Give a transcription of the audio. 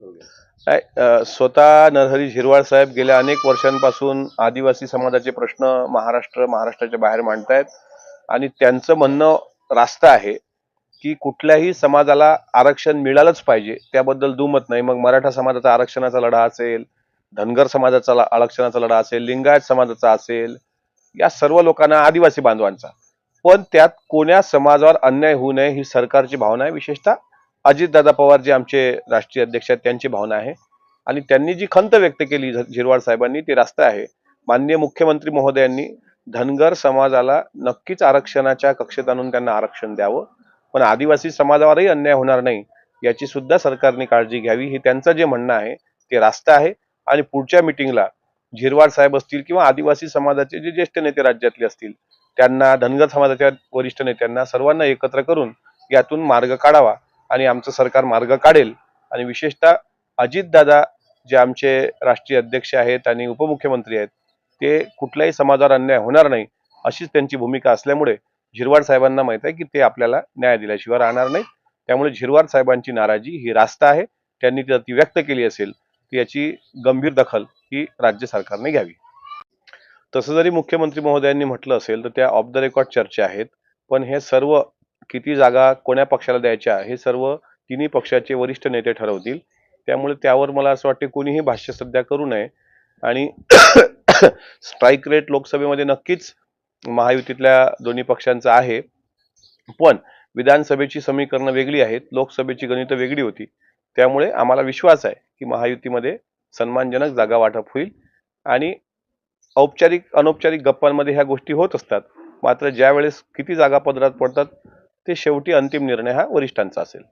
स्वतः नरहरी झिरवाळ साहेब गेल्या अनेक वर्षांपासून आदिवासी समाजाचे प्रश्न महाराष्ट्राच्या बाहेर मांडतायत आणि त्यांचं म्हणणं रास्त आहे की कुठल्याही समाजाला आरक्षण मिळालंच पाहिजे, त्याबद्दल दुमत नाही. मग मराठा समाजाचा आरक्षणाचा लढा असेल, धनगर समाजाचा आरक्षणाचा लढा असेल, लिंगायत समाजाचा असेल, या सर्व लोकांना, आदिवासी बांधवांचा, पण त्यात कोण्या समाजावर अन्याय होऊ नये ही सरकारची भावना आहे. विशेषतः अजितदादा पवार जे आमचे राष्ट्रीय अध्यक्ष आहेत त्यांची भावना आहे आणि त्यांनी जी खंत व्यक्त केली झिरवाळ साहेबांनी ते रास्त आहे. माननीय मुख्यमंत्री महोदयांनी धनगर समाजाला नक्कीच आरक्षणाच्या कक्षेत आणून त्यांना आरक्षण द्यावं, पण आदिवासी समाजावरही अन्याय होणार नाही याची सुद्धा सरकारने काळजी घ्यावी. हे त्यांचं जे म्हणणं आहे ते रास्त आहे आणि पुढच्या मिटिंगला झिरवाळ साहेब असतील किंवा आदिवासी समाजाचे जे ज्येष्ठ नेते राज्यातले असतील त्यांना, धनगर समाजाच्या वरिष्ठ नेत्यांना, सर्वांना एकत्र करून यातून मार्ग काढावा आणि आमचं सरकार मार्ग काढेल. आणि विशेषतः अजितदादा जे आमचे राष्ट्रीय अध्यक्ष आहेत आणि उपमुख्यमंत्री आहेत ते कुठल्याही समाजावर अन्याय होणार नाही अशीच त्यांची भूमिका असल्यामुळे झिरवाळ साहेबांना माहित आहे की ते आपल्याला न्याय दिल्याशिवाय राहणार नाही. त्यामुळे झिरवाळ साहेबांची नाराजी ही रास्त आहे. त्यांनी जर ती व्यक्त केली असेल तर याची गंभीर दखल ही राज्य सरकारने घ्यावी. तसं जरी मुख्यमंत्री महोदयांनी म्हटलं असेल तर त्या ऑफ द रेकॉर्ड चर्चा आहेत, पण हे सर्व किती जागा कोण्या पक्षाला द्यायच्या हे सर्व तिन्ही पक्षाचे वरिष्ठ नेते ठरवतील. त्यामुळे त्यावर मला असं वाटते कोणीही भाष्य सध्या करू नये. आणि स्ट्राईक रेट लोकसभेमध्ये नक्कीच महायुतीतल्या दोन्ही पक्षांचं आहे, पण विधानसभेची समीकरणं वेगळी आहेत, लोकसभेची गणितं वेगळी होती. त्यामुळे आम्हाला विश्वास आहे की महायुतीमध्ये सन्मानजनक जागा वाटप होईल आणि औपचारिक अनौपचारिक गप्पांमध्ये ह्या गोष्टी होत असतात. मात्र ज्या वेळेस किती जागा पदरात पडतात ते शेवटी अंतिम निर्णय हा वरिष्ठांचा असेल.